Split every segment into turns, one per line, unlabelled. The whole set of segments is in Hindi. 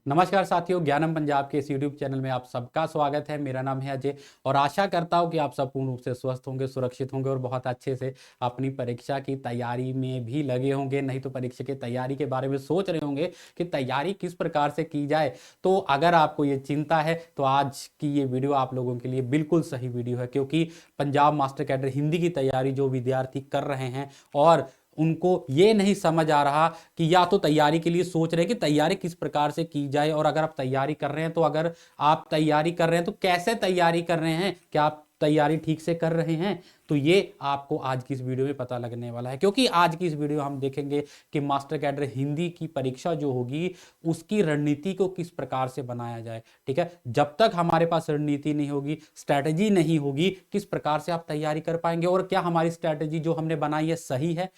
नमस्कार साथियों, ज्ञानम पंजाब के इस यूट्यूब चैनल में आप सबका स्वागत है। मेरा नाम है अजय और आशा करता हूं कि आप सब पूर्ण रूप से स्वस्थ होंगे, सुरक्षित होंगे और बहुत अच्छे से अपनी परीक्षा की तैयारी में भी लगे होंगे। नहीं तो परीक्षा की तैयारी के बारे में सोच रहे होंगे कि तैयारी किस प्रकार से की जाए। तो अगर आपको ये चिंता है तो आज की ये वीडियो आप लोगों के लिए बिल्कुल सही वीडियो है, क्योंकि पंजाब मास्टर कैडर हिंदी की तैयारी जो विद्यार्थी कर रहे हैं और उनको ये नहीं समझ आ रहा कि या तो तैयारी के लिए सोच रहे हैं कि तैयारी किस प्रकार से की जाए, और अगर आप तैयारी कर रहे हैं तो अगर आप तैयारी कर रहे हैं तो कैसे तैयारी कर रहे हैं, क्या आप तैयारी ठीक से कर रहे हैं। तो ये आपको आज की इस वीडियो में पता लगने वाला है, क्योंकि आज की इस वीडियो हम देखेंगे कि मास्टर कैडर हिंदी की परीक्षा जो होगी उसकी रणनीति को किस प्रकार से बनाया जाए। ठीक है, जब तक हमारे पास रणनीति नहीं होगी, स्ट्रैटेजी नहीं होगी, किस प्रकार से आप तैयारी कर पाएंगे और क्या हमारी स्ट्रैटेजी जो हमने बनाई है सही है।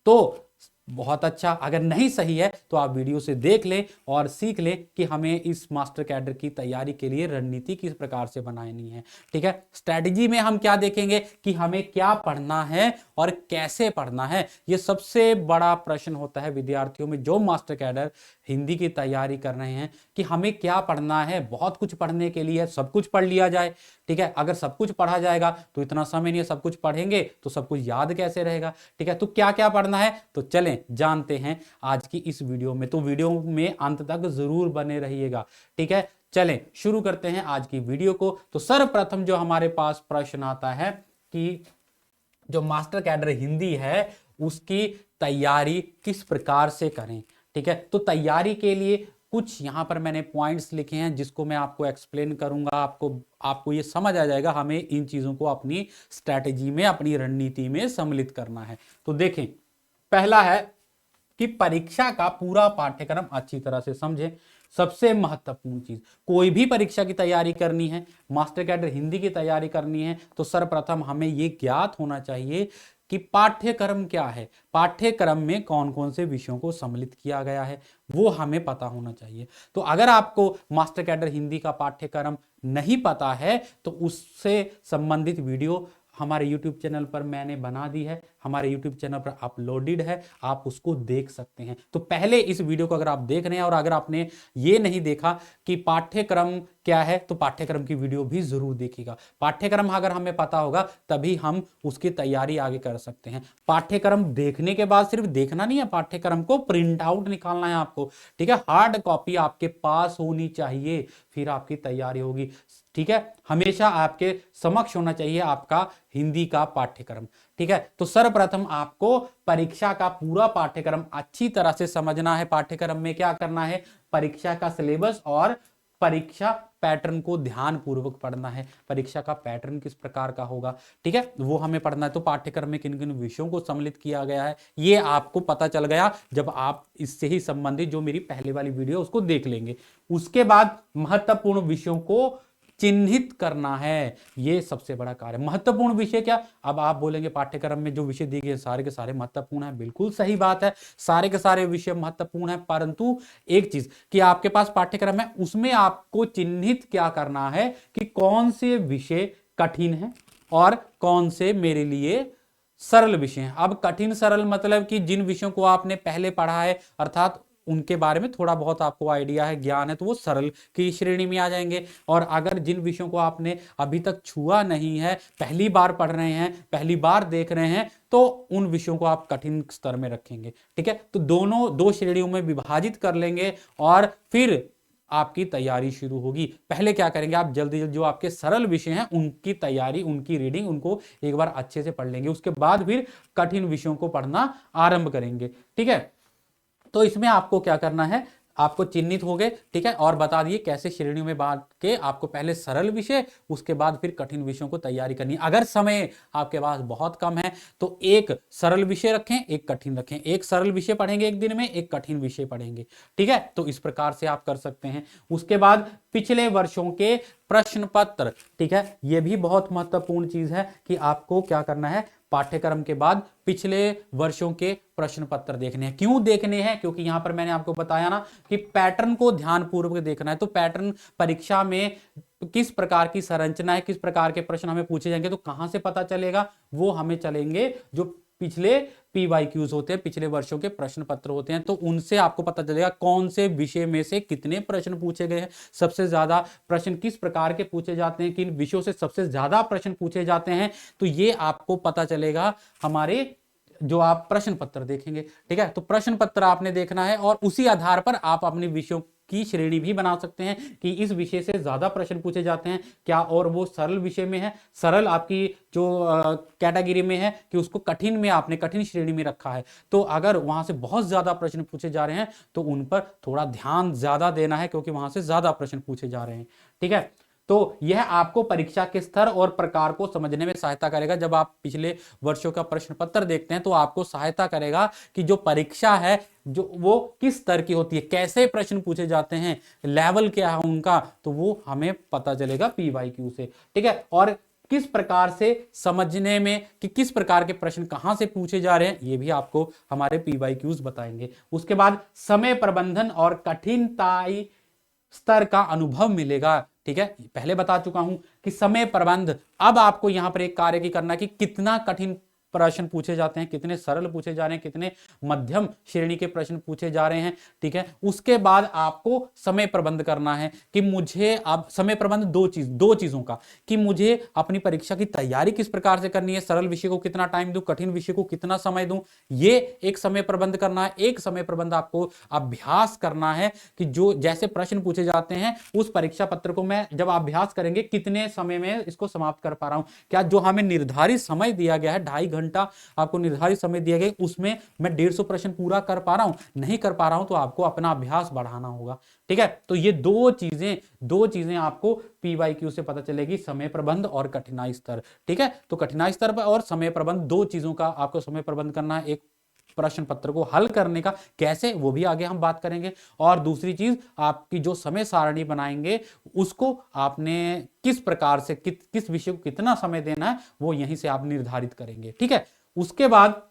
तो बहुत अच्छा, अगर नहीं सही है तो आप वीडियो से देख लें और सीख लें कि हमें इस मास्टर कैडर की तैयारी के लिए रणनीति किस प्रकार से बनानी है। ठीक है, स्ट्रेटजी में हम क्या देखेंगे कि हमें क्या पढ़ना है और कैसे पढ़ना है। यह सबसे बड़ा प्रश्न होता है विद्यार्थियों में जो मास्टर कैडर हिंदी की तैयारी कर रहे हैं कि हमें क्या पढ़ना है। बहुत कुछ पढ़ने के लिए सब कुछ पढ़ लिया जाए। ठीक है, अगर सब कुछ पढ़ा जाएगा तो इतना समय नहीं है, सब कुछ पढ़ेंगे तो सब कुछ याद कैसे रहेगा। ठीक है, तो क्या क्या पढ़ना है तो चलें जानते हैं आज की इस वीडियो में। तो वीडियो में अंत तक जरूर बने रहिएगा। ठीक है, चलें शुरू करते हैं आज की वीडियो को। तो सर्वप्रथम जो हमारे पास प्रश्न आता है कि जो मास्टर कैडर हिंदी है उसकी तैयारी किस प्रकार से करें। ठीक है, तो तैयारी के लिए कुछ यहां पर मैंने पॉइंट्स लिखे हैं जिसको मैं आपको एक्सप्लेन करूंगा। आपको ये समझ आ जाएगा हमें इन चीजों को अपनी स्ट्रैटेजी में, अपनी रणनीति में सम्मिलित करना है। तो देखें, पहला है कि परीक्षा का पूरा पाठ्यक्रम अच्छी तरह से समझें। सबसे महत्वपूर्ण चीज, कोई भी परीक्षा की तैयारी करनी है, मास्टर कैडर हिंदी की तैयारी करनी है, तो सर्वप्रथम हमें यह ज्ञात होना चाहिए कि पाठ्यक्रम क्या है, पाठ्यक्रम में कौन कौन से विषयों को सम्मिलित किया गया है, वो हमें पता होना चाहिए। तो अगर आपको मास्टर कैडर हिंदी का पाठ्यक्रम नहीं पता है तो उससे संबंधित वीडियो हमारे YouTube चैनल पर मैंने बना दी है, हमारे YouTube चैनल पर अपलोडेड है, आप उसको देख सकते हैं। तो पहले इस वीडियो को अगर आप देख रहे हैं और अगर आपने ये नहीं देखा कि पाठ्यक्रम क्या है तो पाठ्यक्रम की वीडियो भी जरूर देखिएगा। पाठ्यक्रम अगर हमें पता होगा तभी हम उसकी तैयारी आगे कर सकते हैं। पाठ्यक्रम देखने के बाद सिर्फ देखना नहीं है, पाठ्यक्रम को प्रिंट आउट निकालना है आपको। ठीक है, हार्ड कॉपी आपके पास होनी चाहिए, फिर आपकी तैयारी होगी। ठीक है, हमेशा आपके समक्ष होना चाहिए आपका हिंदी का पाठ्यक्रम। ठीक है, तो सर्वप्रथम आपको परीक्षा का पूरा पाठ्यक्रम अच्छी तरह से समझना है। पाठ्यक्रम में क्या करना है, परीक्षा का सिलेबस और परीक्षा पैटर्न को ध्यान पूर्वक पढ़ना है। परीक्षा का पैटर्न किस प्रकार का होगा, ठीक है, वो हमें पढ़ना है। तो पाठ्यक्रम में किन किन विषयों को सम्मिलित किया गया है ये आपको पता चल गया जब आप इससे ही संबंधित जो मेरी पहले वाली वीडियो उसको देख लेंगे। उसके बाद महत्वपूर्ण विषयों को चिन्हित करना है, ये सबसे बड़ा कार्य। महत्वपूर्ण विषय क्या, अब आप बोलेंगे पाठ्यक्रम में जो विषय दिए गए सारे के सारे महत्वपूर्ण हैं। बिल्कुल सही बात है, सारे के सारे विषय महत्वपूर्ण हैं, परंतु एक चीज कि आपके पास पाठ्यक्रम है उसमें आपको चिन्हित क्या करना है कि कौन से विषय कठिन है और कौन से मेरे लिए सरल विषय हैं। अब कठिन सरल मतलब कि जिन विषयों को आपने पहले पढ़ा है, अर्थात उनके बारे में थोड़ा बहुत आपको आइडिया है, ज्ञान है, तो वो सरल की श्रेणी में आ जाएंगे। और अगर जिन विषयों को आपने अभी तक छुआ नहीं है, पहली बार पढ़ रहे हैं, पहली बार देख रहे हैं, तो उन विषयों को आप कठिन स्तर में रखेंगे। ठीक है, तो दोनों दो श्रेणियों में विभाजित कर लेंगे और फिर आपकी तैयारी शुरू होगी। पहले क्या करेंगे, आप जल्दी जल्दी जो आपके सरल विषय हैं उनकी तैयारी, उनकी रीडिंग, उनको एक बार अच्छे से पढ़ लेंगे। उसके बाद फिर कठिन विषयों को पढ़ना आरंभ करेंगे। ठीक है, तो इसमें आपको क्या करना है, आपको चिन्हित हो गए। ठीक है, और बता दिए कैसे श्रेणियों में बांट के आपको पहले सरल विषय, उसके बाद फिर कठिन विषयों को तैयारी करनी है। अगर समय आपके पास बहुत कम है तो एक सरल विषय रखें, एक कठिन रखें, एक सरल विषय पढ़ेंगे एक दिन में, एक कठिन विषय पढ़ेंगे। ठीक है, तो इस प्रकार से आप कर सकते हैं। उसके बाद पिछले वर्षों के प्रश्न पत्र, ठीक है, यह भी बहुत महत्वपूर्ण चीज है कि आपको क्या करना है, पाठ्यक्रम के बाद पिछले वर्षों के प्रश्न पत्र देखने हैं। क्यों देखने हैं, क्योंकि यहां पर मैंने आपको बताया ना कि पैटर्न को ध्यानपूर्वक देखना है। तो पैटर्न परीक्षा में किस प्रकार की संरचना है, किस प्रकार के प्रश्न हमें पूछे जाएंगे, तो कहां से पता चलेगा, वो हमें चलेंगे जो पिछले PYQs होते हैं, पिछले वर्षों के प्रश्न पत्र होते हैं, तो उनसे आपको पता चलेगा कौन से विषय में से कितने प्रश्न पूछे गए हैं, सबसे ज्यादा प्रश्न किस प्रकार के पूछे जाते हैं, किन विषयों से सबसे ज्यादा प्रश्न पूछे जाते हैं। तो ये आपको पता चलेगा हमारे जो आप प्रश्न पत्र देखेंगे। ठीक है, तो प्रश्न पत्र आपने देखना है और उसी आधार पर आप अपने विषयों की श्रेणी भी बना सकते हैं कि इस विषय से ज्यादा प्रश्न पूछे जाते हैं क्या, और वो सरल विषय में है, सरल आपकी जो कैटेगरी में है, कि उसको कठिन में आपने कठिन श्रेणी में रखा है। तो अगर वहां से बहुत ज्यादा प्रश्न पूछे जा रहे हैं तो उन पर थोड़ा ध्यान ज्यादा देना है, क्योंकि वहां से ज्यादा प्रश्न पूछे जा रहे हैं। ठीक है, तो यह आपको परीक्षा के स्तर और प्रकार को समझने में सहायता करेगा। जब आप पिछले वर्षों का प्रश्न पत्र देखते हैं तो आपको सहायता करेगा कि जो परीक्षा है जो वो किस स्तर की होती है, कैसे प्रश्न पूछे जाते हैं, लेवल क्या है उनका, तो वो हमें पता चलेगा PYQ से। ठीक है, और किस प्रकार से समझने में कि किस प्रकार के प्रश्न कहां से पूछे जा रहे हैं, ये भी आपको हमारे PYQs बताएंगे। उसके बाद समय प्रबंधन और कठिनताई स्तर का अनुभव मिलेगा। ठीक है, पहले बता चुका हूं कि समय प्रबंध, अब आपको यहां पर एक कार्य की करना है कि कितना कठिन प्रश्न पूछे जाते हैं, कितने सरल पूछे जा रहे हैं, कितने मध्यम श्रेणी के प्रश्न पूछे जा रहे हैं। ठीक है, उसके बाद आपको समय प्रबंध करना है कि मुझे अब समय प्रबंध दो चीजों का, कि मुझे अपनी परीक्षा की तैयारी किस प्रकार से करनी है, सरल विषय को कितना टाइम दूं, कठिन विषय को कितना समय दूं, ये एक समय प्रबंध करना है। एक समय प्रबंध आपको अभ्यास करना है कि जो जैसे प्रश्न पूछे जाते हैं उस परीक्षा पत्र को मैं जब अभ्यास करेंगे कितने समय में इसको समाप्त कर पा रहा हूं, क्या जो हमें निर्धारित समय दिया गया है 2.5 घंटा आपको निर्धारित समय दिया गया, उसमें मैं 150 प्रश्न पूरा कर पा रहा हूं, नहीं कर पा रहा हूं, तो आपको अपना अभ्यास बढ़ाना होगा। ठीक है, तो ये दो चीजें आपको PYQ से पता चलेगी, समय प्रबंध और कठिनाई स्तर। ठीक है, तो कठिनाई स्तर पर और समय प्रबंध, दो चीजों का आपको समय प्रबंध करना है। एक प्रश्न पत्र को हल करने का कैसे, वो भी आगे हम बात करेंगे, और दूसरी चीज आपकी जो समय सारणी बनाएंगे उसको आपने किस प्रकार से किस विषय को कितना समय देना है वो यहीं से आप निर्धारित करेंगे। ठीक है, उसके बाद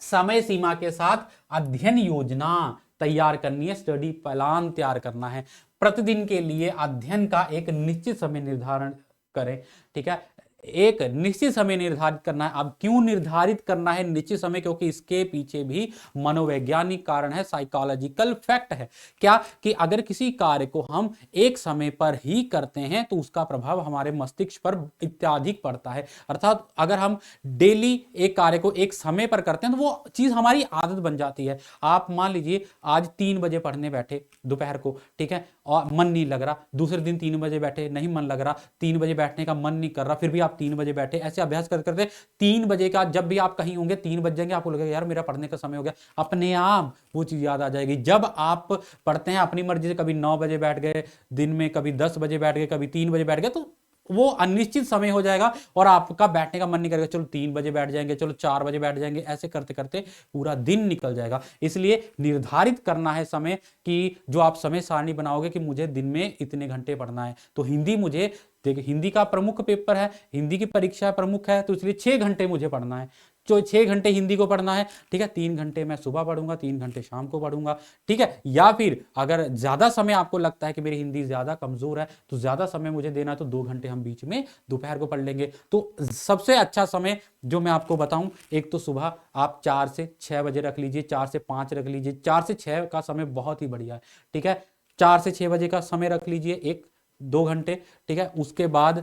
समय सीमा के साथ अध्ययन योजना तैयार करनी है, स्टडी प्लान तैयार करना है। प्रतिदिन के लिए अध्ययन का एक निश्चित समय निर्धारण करें। ठीक है, एक निश्चित समय निर्धारित करना है। अब क्यों निर्धारित करना है निश्चित समय, क्योंकि इसके पीछे भी मनोवैज्ञानिक कारण है, साइकोलॉजिकल फैक्ट है। क्या कि अगर किसी कार्य को हम एक समय पर ही करते हैं तो उसका प्रभाव हमारे मस्तिष्क पर इत्याधिक पड़ता है। अर्थात अगर हम डेली एक कार्य को एक समय पर करते हैं तो वो चीज हमारी आदत बन जाती है। आप मान लीजिए आज 3 बजे पढ़ने बैठे दोपहर को, ठीक है, और मन नहीं लग रहा, दूसरे दिन 3 बजे बैठे, नहीं मन लग रहा, 3 बजे बैठने का मन नहीं कर रहा, फिर भी आप 3 बजे बैठे, ऐसे अभ्यास करते करते 3 बजे का जब भी आप कहीं होंगे 3 बज जाएंगे, आपको लगेगा यार मेरा पढ़ने का समय हो गया, अपने आप वो चीज याद आ जाएगी। जब आप पढ़ते हैं अपनी मर्जी से, कभी 9 बजे बैठ गए दिन में, कभी 10 बजे बैठ गए, कभी 3 बजे बैठ गए, तो वो अनिश्चित समय हो जाएगा और आपका बैठने का मन नहीं करेगा, चलो 3 बजे बैठ जाएंगे, चलो 4 बजे बैठ जाएंगे, ऐसे करते करते पूरा दिन निकल जाएगा। इसलिए निर्धारित करना है समय, कि जो आप समय सारणी बनाओगे कि मुझे दिन में इतने घंटे पढ़ना है। तो हिंदी, मुझे देखिए हिंदी का प्रमुख पेपर है, हिंदी की परीक्षा प्रमुख है, तो इसलिए 6 घंटे मुझे पढ़ना है, जो 6 घंटे हिंदी को पढ़ना है। ठीक है, 3 घंटे मैं सुबह पढ़ूंगा, 3 घंटे शाम को पढ़ूंगा। ठीक है, या फिर अगर ज्यादा समय आपको लगता है कि मेरी हिंदी ज्यादा कमजोर है तो ज्यादा समय मुझे देना है, तो 2 घंटे हम बीच में दोपहर को पढ़ लेंगे। तो सबसे अच्छा समय जो मैं आपको बताऊं, एक तो सुबह आप 4 से 6 बजे रख लीजिए, 4 से 5 रख लीजिए, 4 से 6 का समय बहुत ही बढ़िया है। ठीक है, 4 से 6 बजे का समय रख लीजिए, 1-2 घंटे। ठीक है, उसके बाद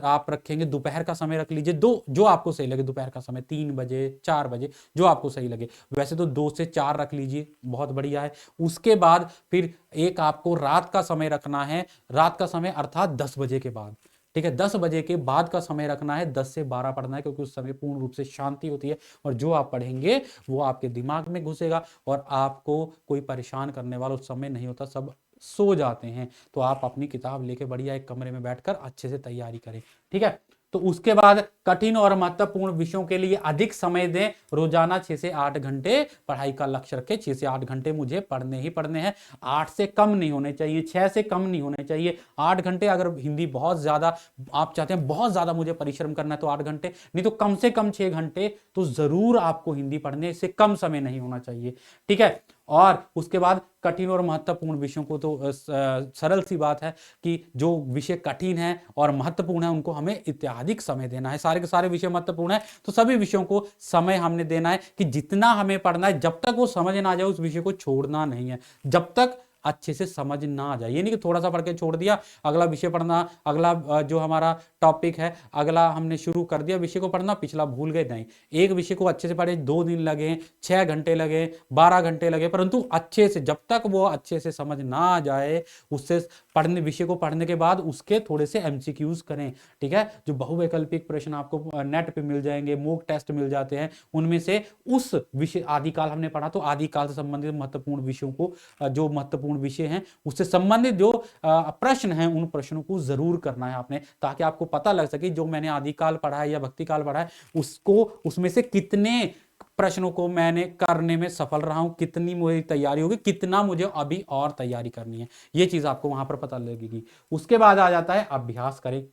आप रखेंगे दोपहर का समय रख लीजिए, दो जो आपको सही लगे, दोपहर का समय 3 बजे 4 बजे जो आपको सही लगे। वैसे तो 2 से 4 रख लीजिए, बहुत बढ़िया है। उसके बाद फिर एक आपको रात का समय रखना है, रात का समय अर्थात 10 बजे के बाद। ठीक है, 10 बजे के बाद का समय रखना है, 10 से 12 पढ़ना है, क्योंकि उस समय पूर्ण रूप से शांति होती है और जो आप पढ़ेंगे वो आपके दिमाग में घुसेगा और आपको कोई परेशान करने वाला उस समय नहीं होता, सब सो जाते हैं। तो आप अपनी किताब लेके बढ़िया एक कमरे में बैठकर अच्छे से तैयारी करें। ठीक है, तो उसके बाद कठिन और महत्वपूर्ण विषयों के लिए अधिक समय दें, रोजाना 6 से 8 घंटे पढ़ाई का लक्ष्य रखें। 6 से 8 घंटे मुझे पढ़ने ही पढ़ने हैं, 8 से कम नहीं होने चाहिए, 6 से कम नहीं होने चाहिए। 8 घंटे, अगर हिंदी बहुत ज्यादा आप चाहते हैं, बहुत ज्यादा मुझे परिश्रम करना है तो 8 घंटे, नहीं तो कम से कम 6 घंटे तो जरूर आपको हिंदी पढ़ने से कम समय नहीं होना चाहिए। ठीक है, और उसके बाद कठिन और महत्वपूर्ण विषयों को तो सरल सी बात है कि जो विषय कठिन है और महत्वपूर्ण है उनको हमें इत्याधिक समय देना है। सारे के सारे विषय महत्वपूर्ण है तो सभी विषयों को समय हमने देना है कि जितना हमें पढ़ना है, जब तक वो समझ ना आ जाए उस विषय को छोड़ना नहीं है, जब तक अच्छे से समझ ना आ जाए। ये नहीं कि थोड़ा सा पढ़ के छोड़ दिया, अगला विषय पढ़ना, अगला जो हमारा टॉपिक है अगला हमने शुरू कर दिया विषय को पढ़ना, पिछला भूल गए। नहीं, एक विषय को अच्छे से पढ़े, 2 दिन लगे, 6 घंटे लगे, 12 घंटे लगे, परंतु अच्छे से, जब तक वो अच्छे से समझ ना आ जाए, उससे पढ़ने विषय को पढ़ने के बाद उसके थोड़े से एमसीक्यूज करें। ठीक है, जो बहुवैकल्पिक प्रश्न आपको नेट पे मिल जाएंगे, मॉक टेस्ट मिल जाते हैं, उनमें से उस विषय आदिकाल हमने पढ़ा तो आदिकाल से संबंधित महत्वपूर्ण विषयों को, जो महत्वपूर्ण विषय हैं उससे संबंधित जो प्रश्न हैं उन प्रश्नों को जरूर करना है आपने, ताकि आपको पता लग सके जो मैंने आदिकाल पढ़ा है या भक्तिकाल पढ़ा है उसको, उसमें से कितने प्रश्नों को मैंने करने में सफल रहा हूं, कितनी मेरी तैयारी होगी, कितना मुझे अभी और तैयारी करनी है, ये चीज आपको वहां पर पता लगेगी। उसके बाद आ जाता है अभ्यास करें।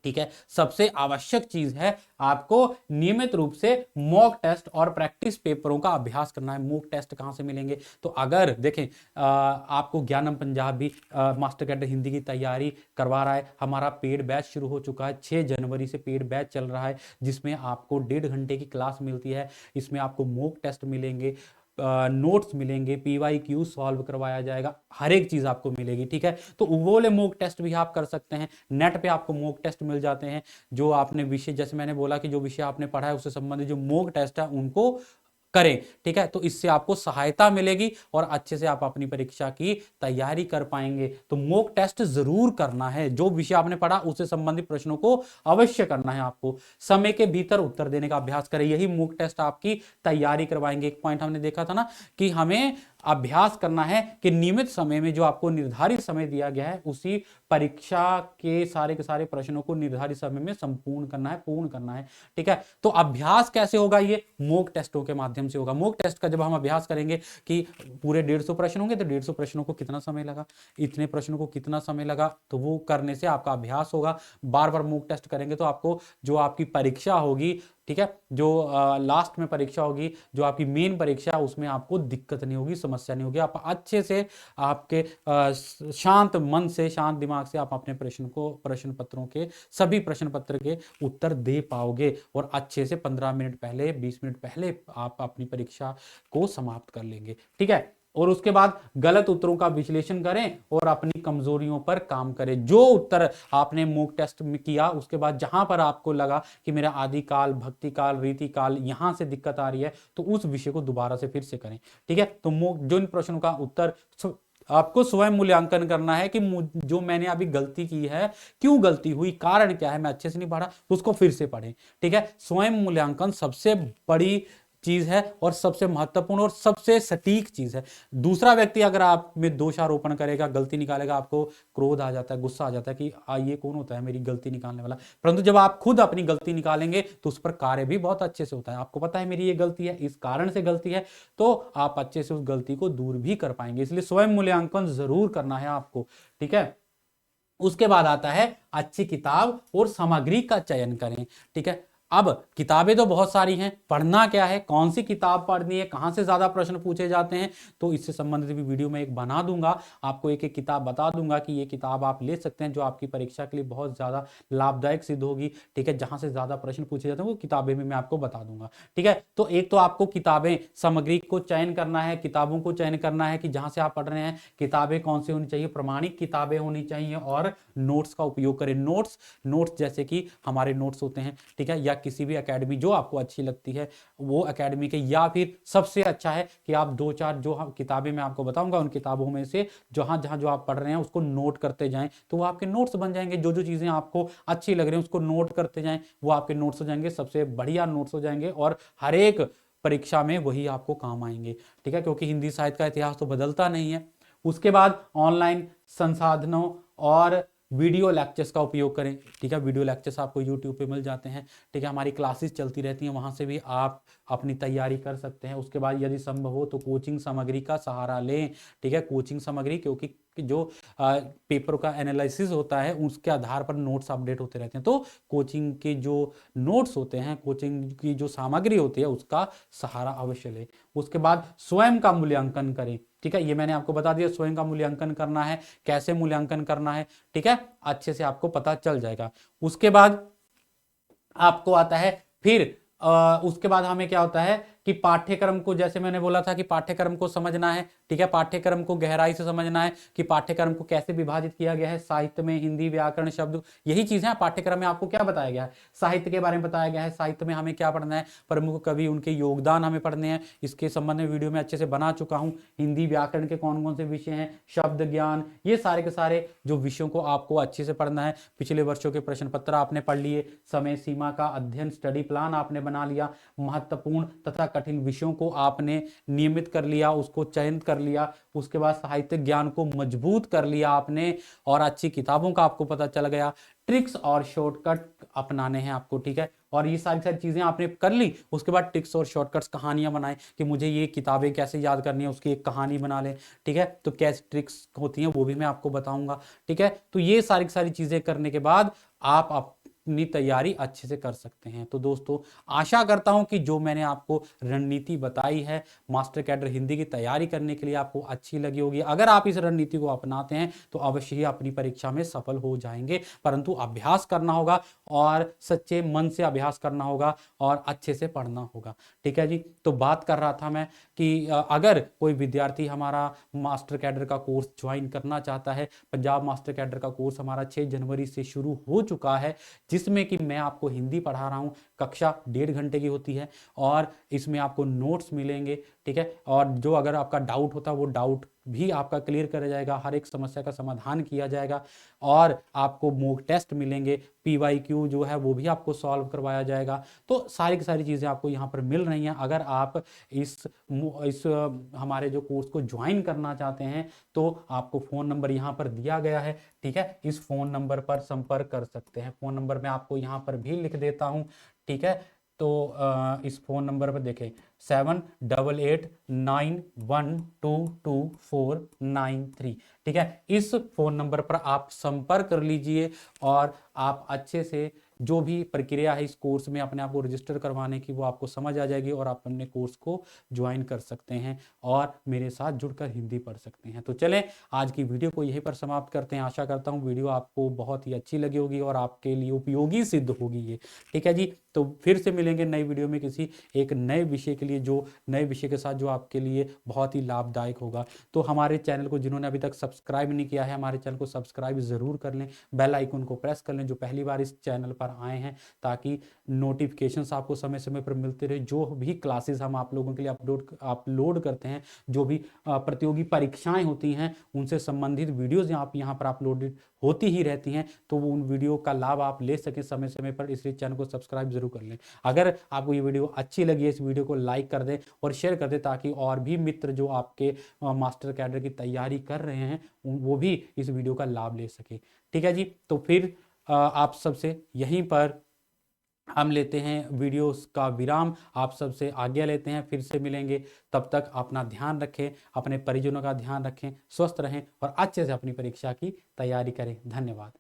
ठीक है, सबसे आवश्यक चीज है आपको नियमित रूप से मॉक टेस्ट और प्रैक्टिस पेपरों का अभ्यास करना है। मॉक टेस्ट कहां से मिलेंगे, तो अगर देखें आपको ज्ञानम पंजाब भी मास्टर कैडर हिंदी की तैयारी करवा रहा है, हमारा पेड बैच शुरू हो चुका है, 6 जनवरी से पेड बैच चल रहा है, जिसमें आपको 1.5 घंटे की क्लास मिलती है। इसमें आपको मॉक टेस्ट मिलेंगे, नोट्स मिलेंगे, PYQ सॉल्व करवाया जाएगा, हर एक चीज आपको मिलेगी। ठीक है, तो वो वाले मॉक टेस्ट भी आप कर सकते हैं, नेट पे आपको मॉक टेस्ट मिल जाते हैं। जो आपने विषय, जैसे मैंने बोला कि जो विषय आपने पढ़ा है उससे संबंधित जो मॉक टेस्ट है उनको करें। ठीक है, तो इससे आपको सहायता मिलेगी और अच्छे से आप अपनी परीक्षा की तैयारी कर पाएंगे। तो मॉक टेस्ट जरूर करना है, जो विषय आपने पढ़ा उससे संबंधित प्रश्नों को अवश्य करना है। आपको समय के भीतर उत्तर देने का अभ्यास करें, यही मॉक टेस्ट आपकी तैयारी करवाएंगे। एक पॉइंट हमने देखा था ना कि हमें अभ्यास करना है कि नियमित समय में जो आपको निर्धारित समय दिया गया है उसी परीक्षा के सारे प्रश्नों को निर्धारित समय में संपूर्ण करना है, पूर्ण करना है। ठीक है, तो अभ्यास कैसे होगा, ये मॉक टेस्टों के माध्यम से होगा। मॉक टेस्ट का जब हम अभ्यास करेंगे कि पूरे 150 प्रश्न होंगे तो 150 प्रश्नों को कितना समय लगा, इतने प्रश्नों को कितना समय लगा, तो वो करने से आपका अभ्यास होगा। बार बार मॉक टेस्ट करेंगे तो आपको जो आपकी परीक्षा होगी, ठीक है, जो लास्ट में परीक्षा होगी, जो आपकी मेन परीक्षा है, उसमें आपको दिक्कत नहीं होगी, समस्या नहीं होगी। आप अच्छे से आपके शांत मन से, शांत दिमाग से आप अपने प्रश्न पत्रों के सभी प्रश्न पत्र के उत्तर दे पाओगे और अच्छे से 15 मिनट पहले, 20 मिनट पहले आप अपनी परीक्षा को समाप्त कर लेंगे। ठीक है, और उसके बाद गलत उत्तरों का विश्लेषण करें और अपनी कमजोरियों पर काम करें। जो उत्तर आपने मॉक टेस्ट में किया उसके बाद जहां पर आपको लगा कि मेरा आदिकाल, भक्तिकाल, रीतिकाल यहां से दिक्कत आ रही है, तो उस विषय को दोबारा से फिर से करें। ठीक है, तो मॉक जो इन प्रश्नों का उत्तर आपको स्वयं मूल्यांकन करना है कि जो मैंने अभी गलती की है, क्यों गलती हुई, कारण क्या है, मैं अच्छे से नहीं पढ़ा, तो उसको फिर से पढ़ें। ठीक है, स्वयं मूल्यांकन सबसे बड़ी चीज है और सबसे महत्वपूर्ण और सबसे सटीक चीज है। दूसरा व्यक्ति अगर आप में दोषारोपण करेगा, गलती निकालेगा, आपको क्रोध आ जाता है, गुस्सा आ जाता है कि ये कौन होता है मेरी गलती निकालने वाला। परंतु जब आप खुद अपनी गलती निकालेंगे तो उस पर कार्य भी बहुत अच्छे से होता है। आपको पता है मेरी ये गलती है, इस कारण से गलती है, तो आप अच्छे से उस गलती को दूर भी कर पाएंगे। इसलिए स्वयं मूल्यांकन जरूर करना है आपको। ठीक है, उसके बाद आता है अच्छी किताब और सामग्री का चयन करें। ठीक है, अब किताबें तो बहुत सारी हैं, पढ़ना क्या है, कौन सी किताब पढ़नी है, कहां से ज्यादा प्रश्न पूछे जाते हैं, तो इससे संबंधित भी वीडियो में एक बना दूंगा, आपको एक एक किताब बता दूंगा कि ये किताब आप ले सकते हैं जो आपकी परीक्षा के लिए बहुत ज्यादा लाभदायक सिद्ध होगी। ठीक है, जहां से ज्यादा प्रश्न पूछे जाते हैं वो किताबें भी मैं आपको बता दूंगा। ठीक है, तो एक तो आपको किताबें, सामग्री को चयन करना है, किताबों को चयन करना है कि जहां से आप पढ़ रहे हैं किताबें कौन सी होनी चाहिए, प्रमाणिक किताबें होनी चाहिए और नोट्स का उपयोग करें। नोट्स जैसे कि हमारे नोट्स होते हैं, ठीक है, या किसी भी एकेडमी जो आपको अच्छी लगती है वो एकेडमी के, या फिर सबसे अच्छा है कि आप 2-4 जो किताबें मैं आपको बताऊंगा उन किताबों में से जहां जहां जो आप पढ़ रहे हैं उसको नोट करते जाएं, तो वो आपके नोट्स बन जाएंगे। जो जो चीजें आपको अच्छी लग रही हैं उसको नोट करते जाएं, वो आपके नोट्स हो जाएंगे, सबसे बढ़िया नोट्स हो जाएंगे और हर एक परीक्षा में वही आपको काम आएंगे। ठीक है, क्योंकि हिंदी साहित्य का इतिहास तो बदलता नहीं है। उसके बाद ऑनलाइन संसाधनों और वीडियो लेक्चर्स का उपयोग करें। ठीक है, वीडियो लेक्चर्स आपको यूट्यूब पे मिल जाते हैं। ठीक है, हमारी क्लासेस चलती रहती हैं, वहां से भी आप अपनी तैयारी कर सकते हैं। उसके बाद यदि संभव हो तो कोचिंग सामग्री का सहारा लें। ठीक है, कोचिंग सामग्री, क्योंकि कि जो पेपर का एनालिसिस होता है उसके आधार पर नोट्स अपडेट होते रहते हैं। तो कोचिंग के जो नोट्स होते हैं, कोचिंग की जो सामग्री होती है उसका सहारा अवश्य लें। उसके बाद स्वयं का मूल्यांकन करें, ठीक है, ये मैंने आपको बता दिया स्वयं का मूल्यांकन करना है, कैसे मूल्यांकन करना है, ठीक है, अच्छे से आपको पता चल जाएगा। उसके बाद आपको आता है फिर उसके बाद हमें क्या होता है कि पाठ्यक्रम को, जैसे मैंने बोला था कि पाठ्यक्रम को समझना है, ठीक है, पाठ्यक्रम को गहराई से समझना है कि पाठ्यक्रम को कैसे विभाजित किया गया है, साहित्य में हिंदी, व्याकरण, शब्द, यही चीजें हैं। पाठ्यक्रम में आपको क्या बताया गया है, साहित्य के बारे में बताया गया है, साहित्य में हमें क्या पढ़ना है, प्रमुख कवि, उनके योगदान हमें पढ़ने हैं, इसके संबंध में वीडियो में अच्छे से बना चुका हूं। हिंदी व्याकरण के कौन कौन से विषय हैं, शब्द ज्ञान, ये सारे के सारे जो विषयों को आपको अच्छे से पढ़ना है। पिछले वर्षों के प्रश्न पत्र आपने पढ़ लिए, समय सीमा का अध्ययन स्टडी प्लान आपने बना लिया, महत्वपूर्ण तथा कठिन विषयों को आपने नियमित कर लिया, उसको चयनित कर लिया, उसके बाद साहित्यिक ज्ञान को मजबूत कर लिया आपने, और अच्छी किताबों का आपको पता चल गया, ट्रिक्स और शॉर्टकट अपनाने हैं आपको, ठीक है, और ये सारी सारी चीजें आपने कर ली। उसके बाद ट्रिक्स और शॉर्टकट्स, कहानियां बनाएं कि मुझे ये किताबें कैसे याद करनी है, उसकी एक कहानी बना लें, ठीक है, तो कैसे ट्रिक्स होती हैं वो भी मैं आपको बताऊंगा, ठीक है। तो ये सारी सारी चीजें करने के बाद आप अपनी तैयारी अच्छे से कर सकते हैं। तो दोस्तों, आशा करता हूं कि जो मैंने आपको रणनीति बताई है मास्टर कैडर हिंदी की तैयारी करने के लिए आपको अच्छी लगी होगी। अगर आप इस रणनीति को अपनाते हैं तो अवश्य ही अपनी परीक्षा में सफल हो जाएंगे, परंतु अभ्यास करना होगा और सच्चे मन से अभ्यास करना होगा और अच्छे से पढ़ना होगा, ठीक है जी। तो बात कर रहा था मैं कि अगर कोई विद्यार्थी हमारा मास्टर कैडर का कोर्स ज्वाइन करना चाहता है, पंजाब मास्टर कैडर का कोर्स हमारा 6 जनवरी से शुरू हो चुका है, जिसमें कि मैं आपको हिंदी पढ़ा रहा हूं। कक्षा 1.5 घंटे की होती है और इसमें आपको नोट्स मिलेंगे, ठीक है, और जो अगर आपका डाउट होता है वो डाउट भी आपका क्लियर किया जाएगा, हर एक समस्या का समाधान किया जाएगा, और आपको मॉक टेस्ट मिलेंगे, PYQ जो है वो भी आपको सॉल्व करवाया जाएगा। तो सारी की सारी चीज़ें आपको यहाँ पर मिल रही हैं। अगर आप इस हमारे जो कोर्स को ज्वाइन करना चाहते हैं तो आपको फ़ोन नंबर यहाँ पर दिया गया है, ठीक है, इस फ़ोन नंबर पर संपर्क कर सकते हैं। फ़ोन नंबर मैं आपको यहाँ पर भी लिख देता हूँ, ठीक है। तो इस फ़ोन नंबर पर देखें 788891229493, ठीक है, इस फ़ोन नंबर पर आप संपर्क कर लीजिए और आप अच्छे से जो भी प्रक्रिया है इस कोर्स में अपने आप को रजिस्टर करवाने की वो आपको समझ आ जाएगी और आप अपने कोर्स को ज्वाइन कर सकते हैं और मेरे साथ जुड़कर हिंदी पढ़ सकते हैं। तो चलें, आज की वीडियो को यहीं पर समाप्त करते हैं। आशा करता हूँ वीडियो आपको बहुत ही अच्छी लगी होगी और आपके लिए उपयोगी सिद्ध होगी ये, ठीक है जी। तो फिर से मिलेंगे नई वीडियो में किसी एक नए विषय के लिए, जो नए विषय के साथ जो आपके लिए बहुत ही लाभदायक होगा। तो हमारे चैनल को जिन्होंने अभी तक सब्सक्राइब नहीं किया है, हमारे चैनल को सब्सक्राइब जरूर कर लें, बेल आइकन को प्रेस कर लें जो पहली बार इस चैनल पर आए हैं, ताकि नोटिफिकेशंस आपको समय समय पर मिलते रहे। जो भी क्लासेस हम आप लोगों के लिए अपलोड करते हैं, जो भी प्रतियोगी परीक्षाएं होती हैं उनसे संबंधित वीडियोज आप यहाँ पर अपलोडेड होती ही रहती हैं, तो वो उन वीडियो का लाभ आप ले सकें समय समय पर, इसलिए चैनल को सब्सक्राइब जरूर कर लें। अगर आपको ये वीडियो अच्छी लगी है, इस वीडियो को लाइक कर दें और शेयर कर दें, ताकि और भी मित्र जो आपके मास्टर कैडर की तैयारी कर रहे हैं वो भी इस वीडियो का लाभ ले सके, ठीक है जी। तो फिर आप सबसे यहीं पर हम लेते हैं वीडियोस का विराम, आप सबसे आज्ञा लेते हैं, फिर से मिलेंगे। तब तक अपना ध्यान रखें, अपने परिजनों का ध्यान रखें, स्वस्थ रहें और अच्छे से अपनी परीक्षा की तैयारी करें। धन्यवाद।